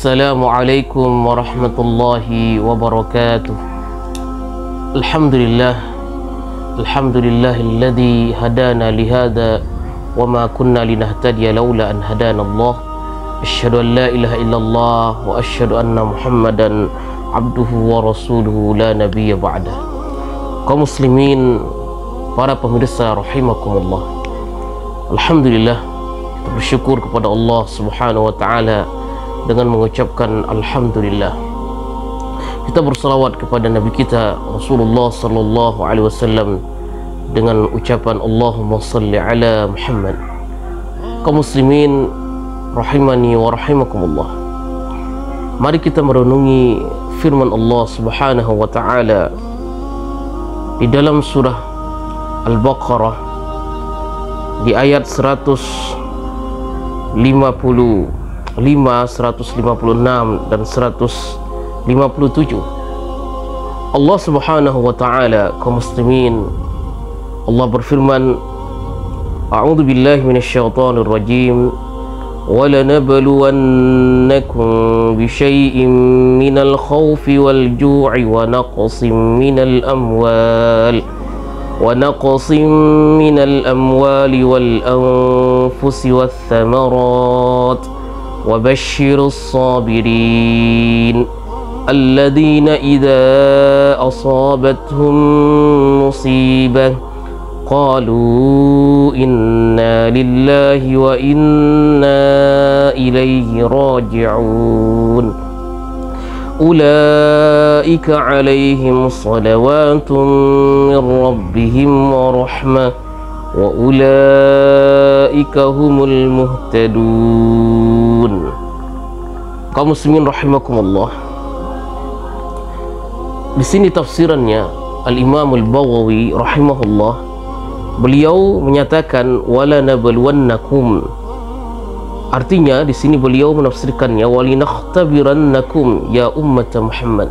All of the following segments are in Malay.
Assalamualaikum warahmatullahi wabarakatuh. Alhamdulillahilladzi hadana lihada wa ma kunna linahtadiya laula an hadana Allah. Asyhadu an la ilaha illallah wa asyhadu anna Muhammadan abduhu wa rasuluhu la nabiyya ba'dah. Kaum muslimin, para pemirsa rahimakumullah. Alhamdulillah, kita bersyukur kepada Allah Subhanahu wa taala dengan mengucapkan alhamdulillah. Kita bersalawat kepada Nabi kita Rasulullah sallallahu alaihi wasallam dengan ucapan Allahumma salli ala Muhammad. Kaum muslimin rahimani wa rahimakumullah. Mari kita merenungi firman Allah Subhanahu wa taala di dalam surah Al-Baqarah di ayat 155, 156 dan 157. Allah Subhanahu wa taala, kaum muslimin, Allah berfirman, A'udzu billahi minasyaitonir rajim. Wa lanabluwannakum bisyai'in minal khaufi wal ju'i wa naqsin minal amwal wal anfusi wath thamarat وبشر الصابرين الذين إذا أصابتهم مصيبة قالوا إنا لله وإنا إليه راجعون أولئك عليهم صلوات من ربهم ورحمة وَأُولَئِكَ هُمُ الْمُهْتَدُونَ. Kaum muslimin rahimakumullah. Di sini tafsirannya Al-Imam Al-Baghawi rahimahullah, beliau menyatakan wala nabluwannakum. Artinya di sini beliau menafsirkannya walinakhtabirannakum ya ummat Muhammad.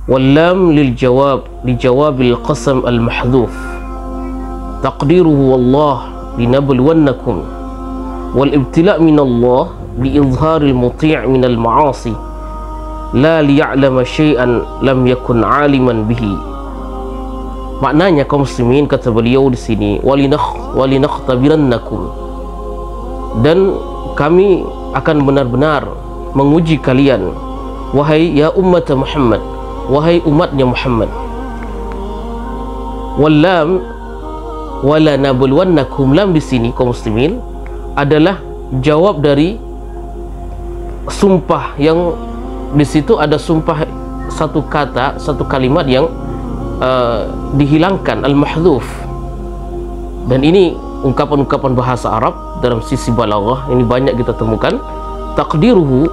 Wal-lam lil jawab li jawabil qasam al-mahdhuf. Taqdiruhu wallah linabluwannakum wal ibtila' min Allah bi izharil muti' min al ma'asi la liya'lama syai'an lam yakun 'aliman bihi. Maknanya kaum muslimin, kata beliau di sini walinakhtabirannakum, dan kami akan benar-benar menguji kalian, wahai ya ummat Muhammad, wahai umatnya Muhammad. Wallam wala nabluwannakum, lam di sini kaum muslimin adalah jawab dari sumpah yang di situ ada sumpah, satu kata, satu kalimat yang dihilangkan, al-mahdhuf. Dan ini ungkapan-ungkapan bahasa Arab dalam sisi balaghah ini banyak kita temukan. Taqdiruhu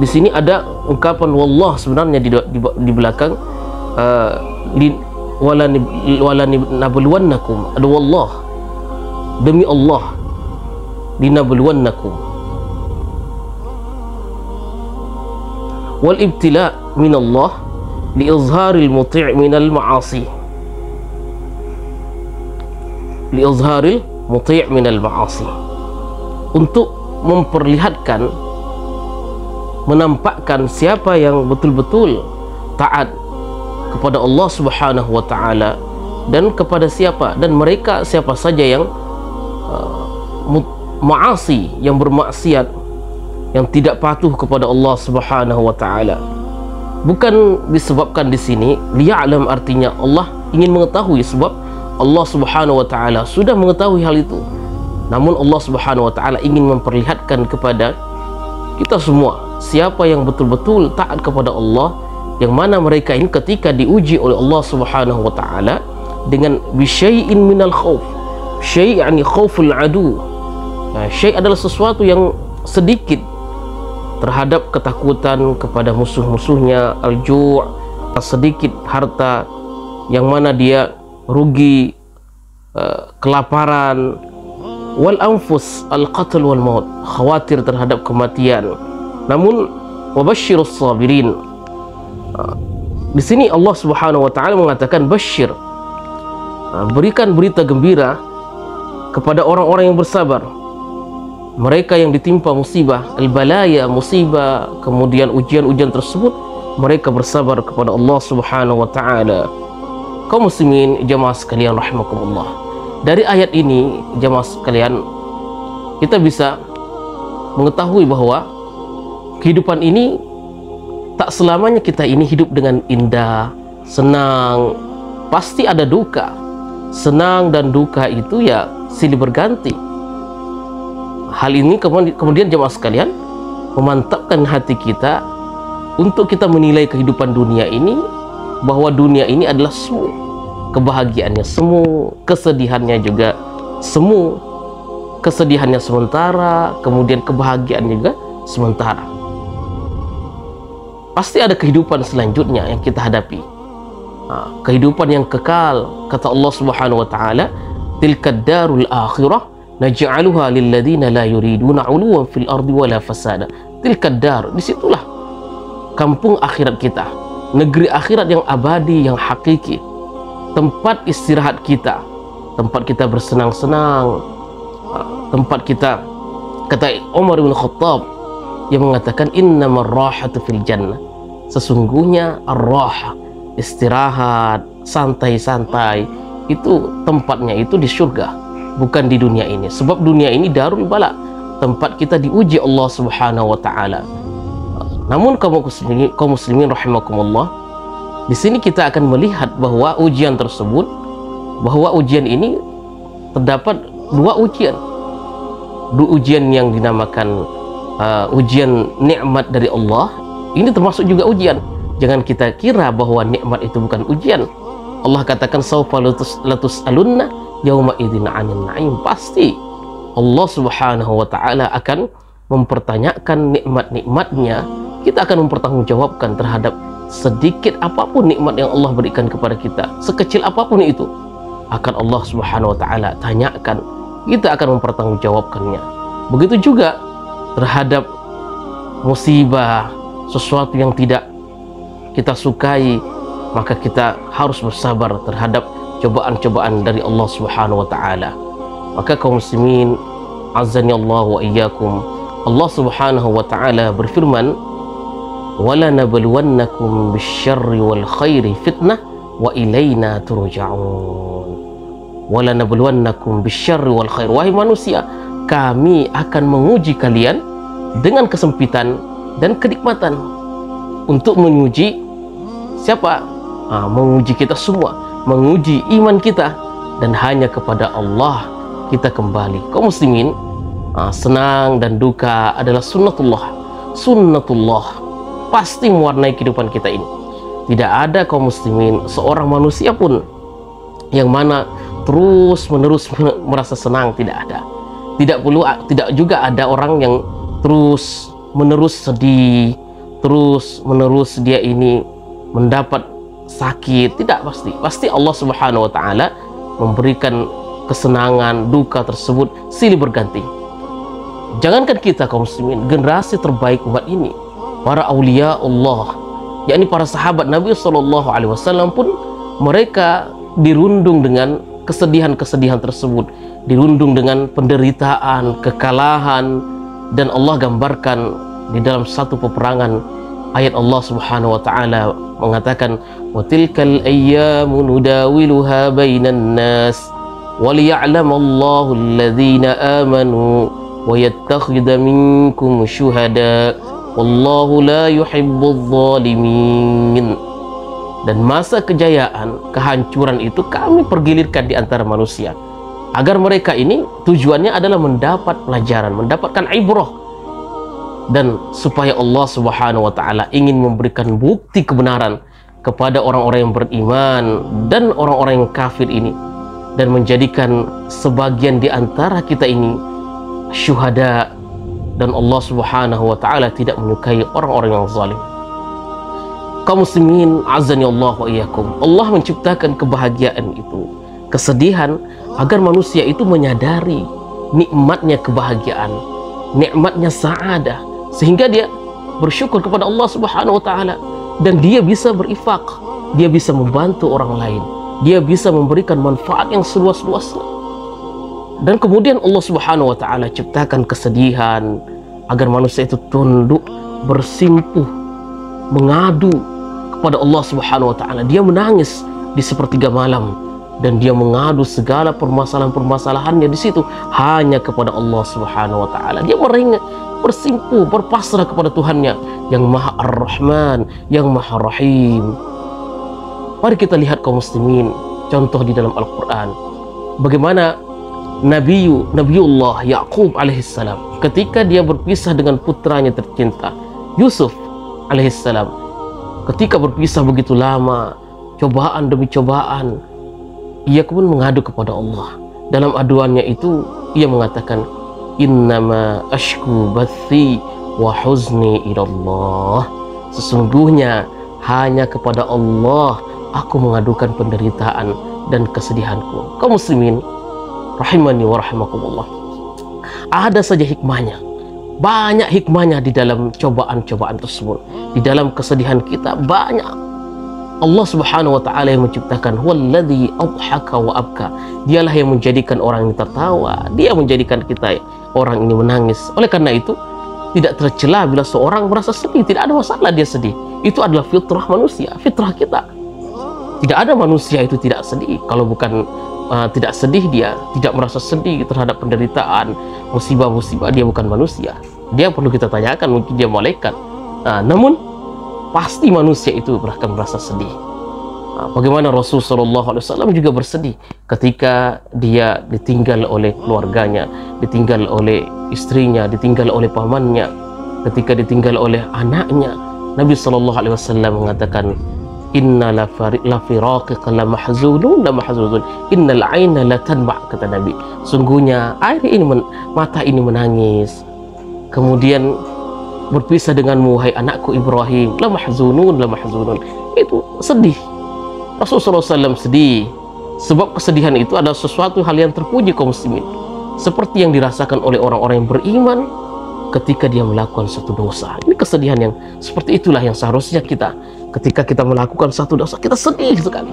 di sini ada ungkapan wallah sebenarnya di belakang wala nabluwannakum, ada wallah, demi Allah, linabluwannakum. Wal ibtila' min Allah li izharil muti' min al ma'asi, li izharil muti' min al ma'asi, untuk memperlihatkan, menampakkan siapa yang betul-betul taat kepada Allah Subhanahu wa taala, dan kepada siapa dan mereka siapa saja yang ma'asi, yang bermaksiat, yang tidak patuh kepada Allah Subhanahu wa taala. Bukan disebabkan di sini liya'lam, artinya Allah ingin mengetahui, sebab Allah Subhanahu wa taala sudah mengetahui hal itu. Namun Allah Subhanahu wa taala ingin memperlihatkan kepada kita semua siapa yang betul-betul taat kepada Allah, yang mana mereka ini ketika diuji oleh Allah Subhanahu wa taala dengan bisyai'in minal khauf. Syai' yani khauful adu. Syai' adalah sesuatu yang sedikit terhadap ketakutan kepada musuh-musuhnya. Al-ju', sedikit harta yang mana dia rugi, kelaparan. Wal anfus, al-qatl wal maut, khawatir terhadap kematian. Namun wabashshirus sabirin, di sini Allah Subhanahu wa taala mengatakan basyir, berikan berita gembira kepada orang-orang yang bersabar. mereka yang ditimpa musibah, al-balaya, musibah, kemudian ujian-ujian tersebut, mereka bersabar kepada Allah Subhanahu wa taala. Kaum muslimin jamaah sekalian rahimakumullah. Dari ayat ini jamaah sekalian, kita bisa mengetahui bahwa kehidupan ini tak selamanya kita ini hidup dengan indah, senang. Pasti ada duka. Senang dan duka itu ya silih berganti. Hal ini kemudian jemaah sekalian memantapkan hati kita untuk kita menilai kehidupan dunia ini, bahwa dunia ini adalah semu. Kebahagiaannya semu, kesedihannya juga semu. Kesedihannya sementara, kemudian kebahagiaannya juga sementara. Pasti ada kehidupan selanjutnya yang kita hadapi. Kehidupan yang kekal. Kata Allah Subhanahu wa taala, tilkad darul akhirah naj'aluha lil ladzina la yuriduna 'uluwan fil ardi wala fasada. Tilkad dar, disitulah kampung akhirat kita, negeri akhirat yang abadi, yang hakiki, tempat istirahat kita, tempat kita bersenang-senang, tempat kita, kata Umar bin Khattab yang mengatakan innamar rahatu fil jannah, sesungguhnya ar-rahah, istirahat, santai-santai, itu tempatnya itu di surga, bukan di dunia ini. Sebab dunia ini darul bala, tempat kita diuji Allah Subhanahu wa taala. Namun kaum muslimin rahimakumullah, di sini kita akan melihat bahwa ujian tersebut, bahwa ujian ini terdapat dua ujian. Dua ujian yang dinamakan ujian nikmat dari Allah. Ini termasuk juga ujian. Jangan kita kira bahwa nikmat itu bukan ujian. Allah katakan saufa latus'alunna yauma idzin 'anil na'im. Pasti Allah Subhanahu wa taala akan mempertanyakan nikmat-nikmatnya. Kita akan mempertanggungjawabkan terhadap sedikit apapun nikmat yang Allah berikan kepada kita, sekecil apapun itu, akan Allah Subhanahu wa taala tanyakan. Kita akan mempertanggungjawabkannya. Begitu juga terhadap musibah, sesuatu yang tidak kita sukai, maka kita harus bersabar terhadap cobaan-cobaan dari Allah Subhanahu wa taala. Maka kaum muslimin azani Allah wa iyyakum, Allah Subhanahu wa taala berfirman, wala nabluwannakum bisyarri wal khairi fitnah wa ilaina turja'un. Wala nabluwannakum bisyarri wal khair, wahai manusia, kami akan menguji kalian dengan kesempitan dan kenikmatan. Untuk menguji siapa? Menguji kita semua, menguji iman kita, dan hanya kepada Allah kita kembali. Kaum muslimin, senang dan duka adalah sunnatullah pasti mewarnai kehidupan kita ini. Tidak ada kaum muslimin seorang manusia pun yang mana terus menerus merasa senang, tidak ada. Tidak juga ada orang yang terus menerus sedih, terus menerus dia ini mendapat sakit. Tidak, pasti Allah Subhanahu wa taala memberikan kesenangan, duka tersebut silih berganti. Jangankan kita kaum muslimin, generasi terbaik umat ini, para aulia Allah, yakni para sahabat Nabi SAW pun, mereka dirundung dengan kesedihan-kesedihan tersebut, dirundung dengan penderitaan, kekalahan. Dan Allah gambarkan di dalam satu peperangan, ayat Allah Subhanahu wa taala mengatakan, wa tilkal ayyamu nudawiluha bainan nas wa liya'lamallahu alladhina amanu wa yattakhidha minkum syuhada wallahu la yuhibbudz zalimin. Dan masa kejayaan, kehancuran itu kami pergilirkan di antara manusia, agar mereka ini tujuannya adalah mendapat pelajaran, mendapatkan ibrah, dan supaya Allah Subhanahu wa taala ingin memberikan bukti kebenaran kepada orang-orang yang beriman dan orang-orang yang kafir ini, dan menjadikan sebagian di antara kita ini syuhada. Dan Allah Subhanahu wa taala tidak menyukai orang-orang yang zalim. Kaum muslimin azani Allah wa iyyakum, Allah menciptakan kebahagiaan itu, kesedihan, agar manusia itu menyadari nikmatnya kebahagiaan, nikmatnya sa'adah, sehingga dia bersyukur kepada Allah Subhanahu wa taala, dan dia bisa berinfak, dia bisa membantu orang lain, dia bisa memberikan manfaat yang seluas-luasnya. Dan kemudian Allah Subhanahu wa taala ciptakan kesedihan agar manusia itu tunduk, bersimpuh, mengadu kepada Allah Subhanahu wa taala. Dia menangis di sepertiga malam dan dia mengadu segala permasalahan-permasalahannya di situ hanya kepada Allah Subhanahu wa taala. Dia meringak, bersimpuh, berpasrah kepada Tuhannya yang Maha Ar-Rahman, yang Maha Rahim. Mari kita lihat kaum muslimin contoh di dalam Al-Qur'an bagaimana Nabiullah Yaqub alaihissalam ketika dia berpisah dengan putranya tercinta Yusuf alaihissalam, ketika berpisah begitu lama, cobaan demi cobaan, ia pun mengadu kepada Allah. Dalam aduannya itu ia mengatakan, innama ashku bathi wa huzni ilallah, sesungguhnya hanya kepada Allah aku mengadukan penderitaan dan kesedihanku. Kaum muslimin rahimani wa rahimakumullah, ada saja hikmahnya, banyak hikmahnya di dalam cobaan-cobaan tersebut, di dalam kesedihan kita banyak. Allah Subhanahu wa taala yang menciptakan, huwallazi adhaka wa abka, dialah yang menjadikan orang ini tertawa, dia menjadikan kita orang ini menangis. Oleh karena itu tidak tercela bila seorang merasa sedih, tidak ada masalah dia sedih. Itu adalah fitrah manusia, fitrah kita. Tidak ada manusia itu tidak sedih. Kalau bukan tidak sedih, dia tidak merasa sedih terhadap penderitaan, musibah-musibah, dia bukan manusia. Dia perlu kita tanyakan, mungkin dia malaikat. Namun pasti manusia itu akan merasa sedih. Bagaimana Rasulullah SAW juga bersedih ketika dia ditinggal oleh keluarganya, ditinggal oleh istrinya, ditinggal oleh pamannya, ketika ditinggal oleh anaknya. Nabi SAW mengatakan, inna la firaqika la mahzunun, innal aina la tadma', kata Nabi, sungguhnya air ini mata ini menangis, kemudian berpisah denganmu hai anakku Ibrahim, la mahzunun, itu sedih. Rasulullah SAW sedih sebab kesedihan itu adalah sesuatu hal yang terpuji kaum muslimin, seperti yang dirasakan oleh orang-orang yang beriman ketika dia melakukan satu dosa. Ini kesedihan yang seperti itulah yang seharusnya kita, ketika kita melakukan satu dosa, kita sedih sekali.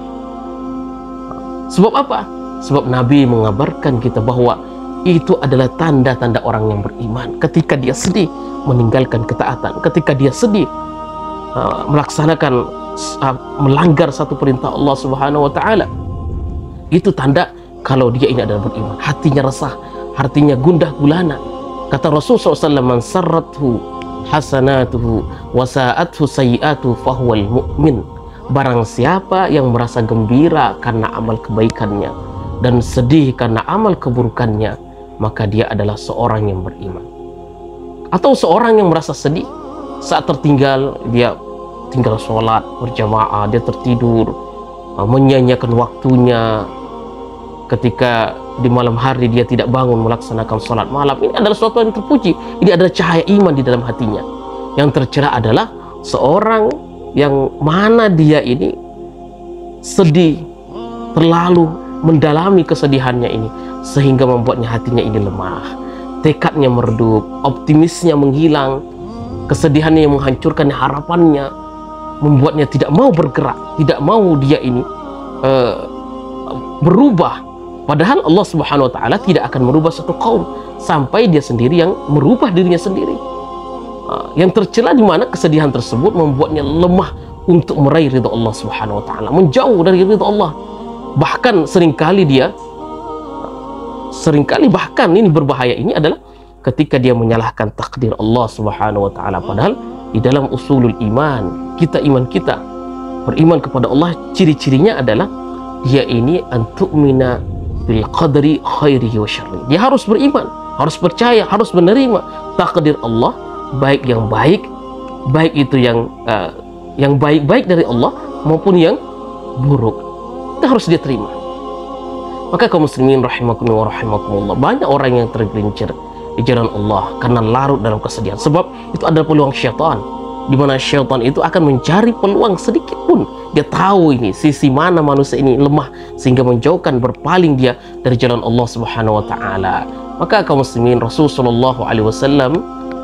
Sebab apa? Sebab Nabi mengabarkan kita bahwa itu adalah tanda-tanda orang yang beriman. Ketika dia sedih meninggalkan ketaatan, ketika dia sedih melaksanakan melanggar satu perintah Allah Subhanahu wa taala, itu tanda kalau dia ini adalah beriman. Hatinya resah, hatinya gundah gulana. Kata Rasulullah SAW, man sarrathu hasanatuhu wa sa'athu sayyi'atuhu fahuwal mu'min. Barang siapa yang merasa gembira karena amal kebaikannya dan sedih karena amal keburukannya, maka dia adalah seorang yang beriman. Atau seorang yang merasa sedih saat tertinggal, dia tinggal sholat berjamaah, dia tertidur, menyia-nyiakan waktunya, ketika di malam hari dia tidak bangun melaksanakan sholat malam. Ini adalah sesuatu yang terpuji, ini adalah cahaya iman di dalam hatinya. Yang tercela adalah seorang yang mana dia ini sedih, terlalu mendalami kesedihannya ini sehingga membuatnya hatinya ini lemah, tekadnya meredup, optimisnya menghilang, kesedihannya yang menghancurkan harapannya, membuatnya tidak mau bergerak, tidak mau dia ini berubah. Padahal Allah Subhanahu wa taala tidak akan merubah satu kaum sampai dia sendiri yang merubah dirinya sendiri. Yang tercela di mana kesedihan tersebut membuatnya lemah untuk meraih ridha Allah Subhanahu wa taala, menjauh dari ridha Allah. Bahkan seringkali bahkan ini berbahaya, ini adalah ketika dia menyalahkan takdir Allah Subhanahu wa taala. Padahal di dalam usulul iman, iman kita beriman kepada Allah, ciri-cirinya adalah dia ini antu'mina bil qadri khairihi wa syarri. Dia harus beriman, harus percaya, harus menerima takdir Allah, baik yang baik itu yang baik-baik dari Allah maupun yang buruk. Itu harus dia terima. Maka kaum muslimin rahimakumullah wa rahimakumullah, banyak orang yang tergelincir di jalan Allah karena larut dalam kesedihan. Sebab itu adalah peluang syaitan, di mana syaitan itu akan mencari peluang sedikit pun. Dia tahu ini sisi mana manusia ini lemah sehingga menjauhkan, berpaling dia dari jalan Allah Subhanahu wa taala. Maka kaum muslimin, Rasulullah SAW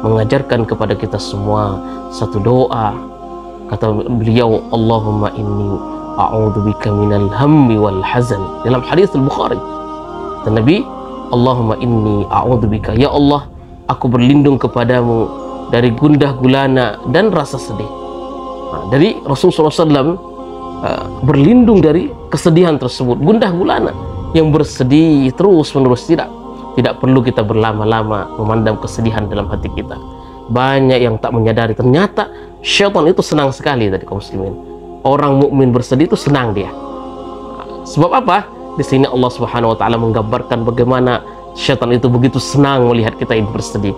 mengajarkan kepada kita semua satu doa. Kata beliau, Allahumma inni a'udzubika minal hammi wal hazan, dalam hadis Al-Bukhari. Dan Nabi Allahumma inni a'udzubika, ya Allah, aku berlindung kepadamu dari gundah gulana dan rasa sedih. Dari Rasulullah SAW berlindung dari kesedihan tersebut, gundah gulana yang bersedih terus menerus. Tidak perlu kita berlama-lama memandang kesedihan dalam hati kita. Banyak yang tak menyadari ternyata syaitan itu senang sekali tadi kaum muslimin. Orang mukmin bersedih itu senang dia. Sebab apa? Di sini Allah Subhanahu wa taala menggambarkan bagaimana syaitan itu begitu senang melihat kita ini bersedih.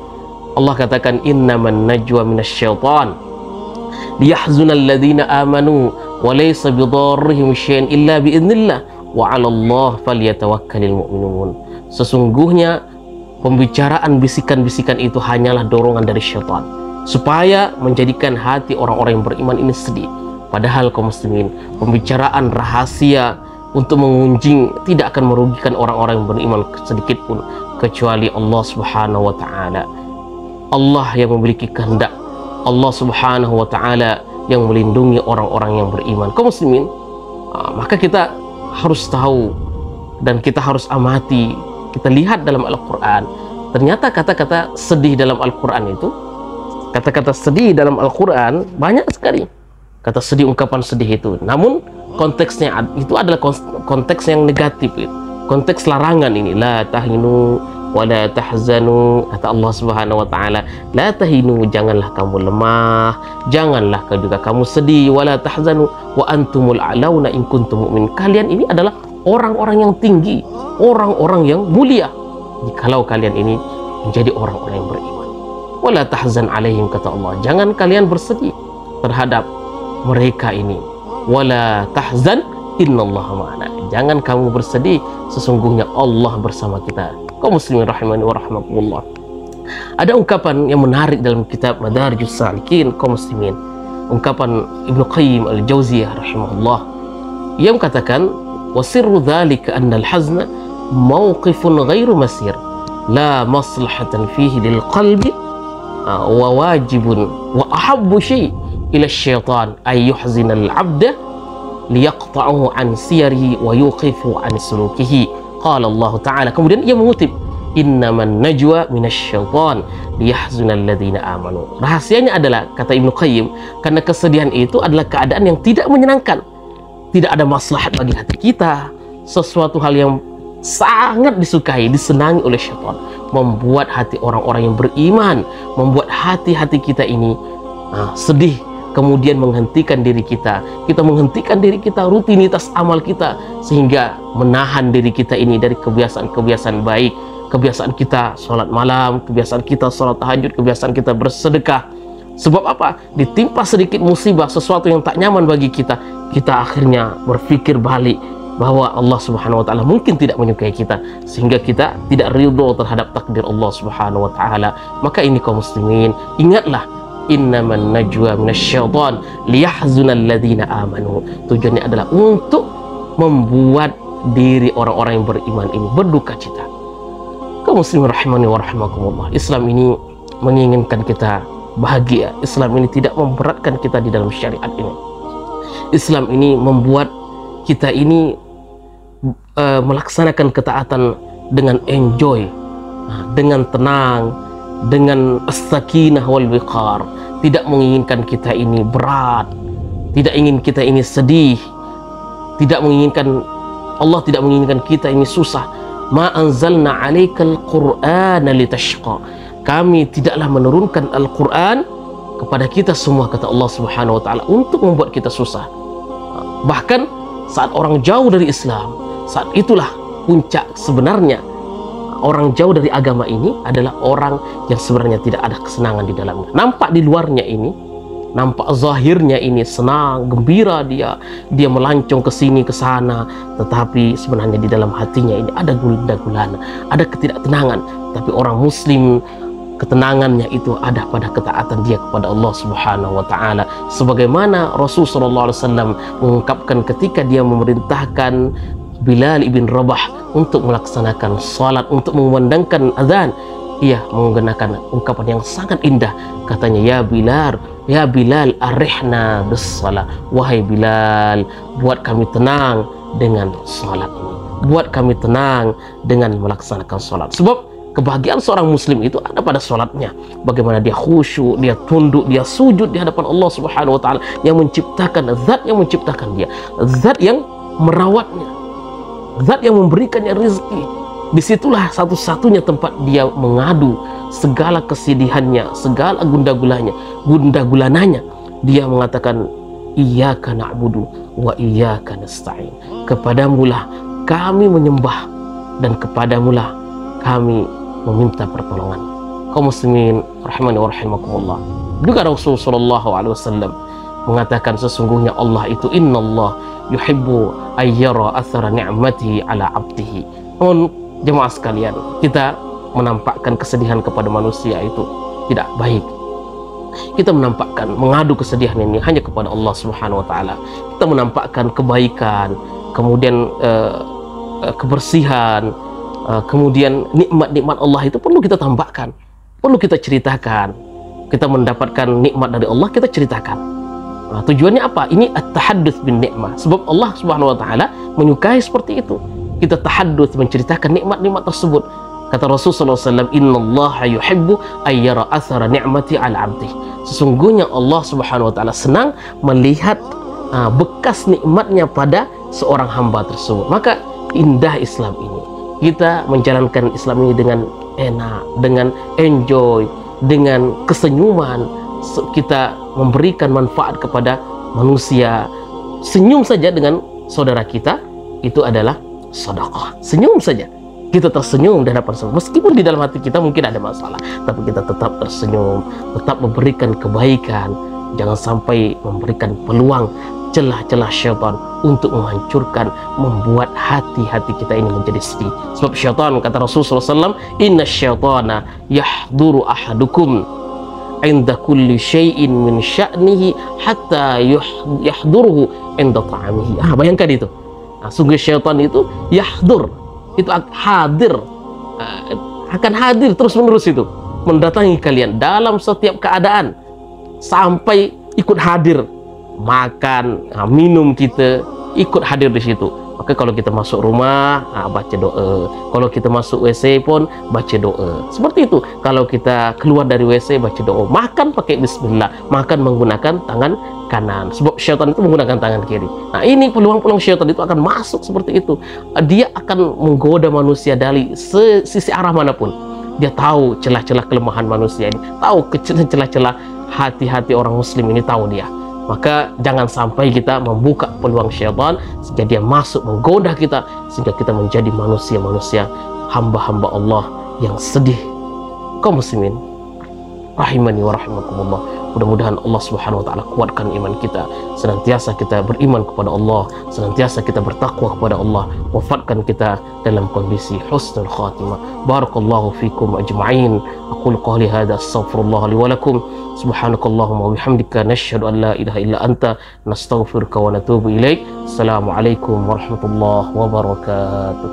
Allah katakan, innaman najwa minasyaitan liyahzunal ladzina amanu wa laysa bidarrihim syai'an illa biidznillah wa 'alallah falyatawakkalul mu'minun. Sesungguhnya pembicaraan bisikan-bisikan itu hanyalah dorongan dari syaitan supaya menjadikan hati orang-orang yang beriman ini sedih. Padahal kaum muslimin, pembicaraan rahasia untuk mengunjing tidak akan merugikan orang-orang yang beriman sedikit pun, kecuali Allah Subhanahu wa taala. Allah yang memiliki kehendak, Allah Subhanahu wa taala yang melindungi orang-orang yang beriman. Kaum muslimin, maka kita harus tahu dan kita harus amati. Kita lihat dalam Al-Quran, ternyata kata-kata sedih dalam Al-Quran itu, kata-kata sedih dalam Al-Quran banyak sekali. Kata sedih, ungkapan sedih itu, namun konteksnya itu adalah konteks yang negatif, konteks larangan ini. La tahinu wa la tahzanu, kata Allah Subhanahu wa taala, la tahinu, janganlah kamu lemah, janganlah juga kamu sedih, wa la tahzanu wa antumul a'launa in kuntum mu'min. Kalian ini adalah orang-orang yang tinggi, orang-orang yang mulia jikalau kalian ini menjadi orang-orang yang beriman. Wa la tahzan alaihim, kata Allah, jangan kalian bersedih terhadap mereka ini. Wala tahzan innallaha ma'ana, jangan kamu bersedih, sesungguhnya Allah bersama kita. Kaum muslimin rahimani wa rahmatullah. Ada ungkapan yang menarik dalam kitab Madarijus Salikin, kaum muslimin, ungkapan Ibnu Qayyim al-Jauziyah rahimahullah. Ia mengatakan, wa sirru dzalika anna al-hazna mawqifun ghairu masir la maslahatan fihi lil qalbi wa wajibun wa ahabbu syai' ila syaitan ay yuhzina al-'abda liyaqta'uhu an siyarihi wa yuqifu an sulukihi. Qala Allah Ta'ala, kemudian ia mengutip, innaman najwa minasyaitan liyahzuna alladhina amanu. Rahasianya adalah, kata Ibnu Qayyim, karena kesedihan itu adalah keadaan yang tidak menyenangkan, tidak ada maslahat bagi hati kita, sesuatu hal yang sangat disukai, disenangi oleh syaitan, membuat hati orang-orang yang beriman, membuat hati-hati kita ini sedih, kemudian menghentikan diri kita menghentikan diri kita, rutinitas amal kita, sehingga menahan diri kita ini dari kebiasaan-kebiasaan baik, kebiasaan kita sholat malam, kebiasaan kita sholat tahajud, kebiasaan kita bersedekah. Sebab apa? Ditimpa sedikit musibah, sesuatu yang tak nyaman bagi kita, kita akhirnya berpikir balik bahwa Allah Subhanahu wa taala mungkin tidak menyukai kita, sehingga kita tidak ridho terhadap takdir Allah Subhanahu wa taala. Maka ini kaum muslimin, ingatlah, innaman najwa minasyaitan liyahzuna alladhina amanu. Tujuannya adalah untuk membuat diri orang-orang yang beriman ini berduka cita. Kaum muslimin rahimani wa rahimakumullah, Islam ini menginginkan kita bahagia. Islam ini tidak memberatkan kita di dalam syariat ini. Islam ini membuat kita ini melaksanakan ketaatan dengan enjoy, dengan tenang, dengan as-sakinah wal wiqar. Tidak menginginkan kita ini berat, tidak ingin kita ini sedih, tidak menginginkan, Allah tidak menginginkan kita ini susah. Ma anzalna 'alaikal qur'ana litashqa, kami tidaklah menurunkan Al-Quran kepada kita semua, kata Allah Subhanahu wa taala, untuk membuat kita susah. Bahkan saat orang jauh dari Islam, saat itulah puncak sebenarnya. Orang jauh dari agama ini adalah orang yang sebenarnya tidak ada kesenangan di dalamnya. Nampak di luarnya ini, nampak zahirnya ini senang, gembira, dia melancong ke sini ke sana, tetapi sebenarnya di dalam hatinya ini ada gundah gulana, ada ketidaktenangan. Tapi orang muslim, ketenangannya itu ada pada ketaatan dia kepada Allah Subhanahu wa taala. Sebagaimana Rasul sallallahu alaihi wasallam mengungkapkan ketika dia memerintahkan Bilal ibn Rabah untuk melaksanakan salat, untuk mengumandangkan azan, ia menggunakan ungkapan yang sangat indah. Katanya, ya Bilal, ya Bilal arihna bis salat, wahai Bilal, buat kami tenang dengan salat ini, buat kami tenang dengan melaksanakan salat. Sebab kebahagiaan seorang muslim itu ada pada salatnya. Bagaimana dia khusyuk, dia tunduk, dia sujud di hadapan Allah Subhanahu wa taala yang menciptakan, zat yang menciptakan dia, zat yang merawatnya, zat yang memberikannya rezeki. Disitulah satu-satunya tempat dia mengadu segala kesedihannya, segala gundah-gulananya. Dia mengatakan, iyyaka na'budu wa iyyaka nasta'in. Kepadamulah kami menyembah dan kepadamulah kami meminta pertolongan. Kaum muslimin rahimani wa rahimakumullah. Juga Rasulullah SAW mengatakan sesungguhnya Allah itu innallah yuhibbu ayyara athara ni'matihi ala 'abdihi. Namun jemaah sekalian, kita menampakkan kesedihan kepada manusia itu tidak baik. Kita menampakkan mengadu kesedihan ini hanya kepada Allah Subhanahu wa taala. Kita menampakkan kebaikan, kemudian kebersihan, kemudian nikmat-nikmat Allah itu perlu kita tambahkan, perlu kita ceritakan. Kita mendapatkan nikmat dari Allah, kita ceritakan. Tujuannya apa? Ini at-tahadduts bin ni'mah. Sebab Allah Subhanahu wa taala menyukai seperti itu. Kita tahadduts, menceritakan nikmat-nikmat tersebut. Kata Rasulullah SAW, innallaha yuhibbu ayyara athara ni'mati ala 'abdi. Sesungguhnya Allah Subhanahu wa taala senang melihat bekas nikmatnya pada seorang hamba tersebut. Maka indah Islam ini. Kita menjalankan Islam ini dengan enak, dengan enjoy, dengan kesenyuman. Kita memberikan manfaat kepada manusia. Senyum saja dengan saudara kita itu adalah sedekah. Senyum saja, kita tersenyum di hadapan saudara, meskipun di dalam hati kita mungkin ada masalah, tapi kita tetap tersenyum, tetap memberikan kebaikan. Jangan sampai memberikan peluang, celah-celah syaitan untuk menghancurkan, membuat hati-hati kita ini menjadi sedih. Sebab syaitan, kata Rasulullah SAW, inna syaitana yahduru ahadukum inda kulli syai'in min sya'nihi hatta yahduruhu inda ta'amihi. Bayangkan itu. Sungguh syaitan itu yahdur, itu hadir, akan hadir terus-menerus itu, mendatangi kalian dalam setiap keadaan sampai ikut hadir. Makan, minum kita ikut hadir di situ. Maka kalau kita masuk rumah, baca doa. Kalau kita masuk WC pun baca doa. Seperti itu. Kalau kita keluar dari WC, baca doa. Makan pakai bismillah. Makan menggunakan tangan kanan. Sebab syaitan itu menggunakan tangan kiri. Nah, ini peluang-peluang syaitan itu akan masuk seperti itu. Dia akan menggoda manusia dari sisi arah manapun. Dia tahu celah-celah kelemahan manusia ini, tahu celah-celah hati-hati orang muslim ini, tahu dia. Maka jangan sampai kita membuka peluang syaitan sehingga dia masuk menggoda kita, sehingga kita menjadi manusia-manusia, hamba-hamba Allah yang sedih. Kaum muslimin rahimani wa rahimakumullah. Mudah-mudahan Allah Subhanahu wa taala kuatkan iman kita, senantiasa kita beriman kepada Allah, senantiasa kita bertakwa kepada Allah, wafatkan kita dalam kondisi husnul khatimah. Barakallahu fikum ajma'in. Aqul qawli hadza, astaghfirullah li wa lakum. Subhanakallahumma wa bihamdika, nashhadu an la ilaha illa anta, nastaghfiruka wa natubu ilaik. Assalamualaikum warahmatullahi wabarakatuh.